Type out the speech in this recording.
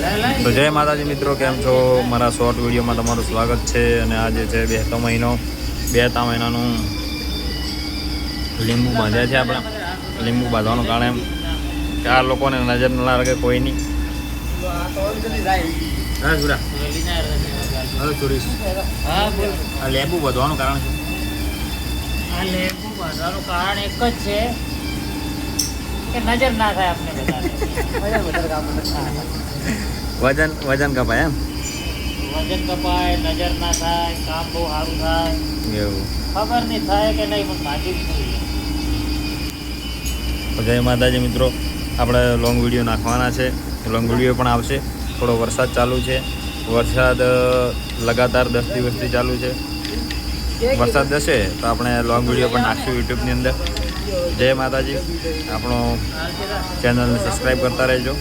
તો જય માતાજી મિત્રો, કેમ છો? મારા શોર્ટ વિડીયોમાં તમારું સ્વાગત છે. અને આજે છે બેસતો મહિનાનું લીંબુ બાંધ્યા છે. આપણે લીંબુ બાંધવાનું કારણ એમ કે આ લોકોને નજર ના લાગે કોઈની. હા સુરા હવે સુરીશ આ લીંબુ બાંધવાનું કારણ છે. આ લીંબુ બાંધવાનું કારણ એક જ છે કે નજર ના થાય આપણે બધાને. વજન કપાય એમ. વજન કપાય, નજર ના થાય, કામ બહુ સારું થાય. એવું ખબર નહીં થાય કે નહીં, પણ બાજી જય માતાજી મિત્રો, આપણે લોંગ વિડીયો નાખવાના છે. લોંગ વિડીયો પણ આવશે. થોડો વરસાદ ચાલુ છે. વરસાદ લગાતાર 10 દિવસથી ચાલુ છે. વરસાદ જશે તો આપણે લોંગ વિડીયો પણ નાખશું યુટ્યુબની અંદર. જય માતાજી. આપણો ચેનલને સબસ્ક્રાઈબ કરતા રહેજો.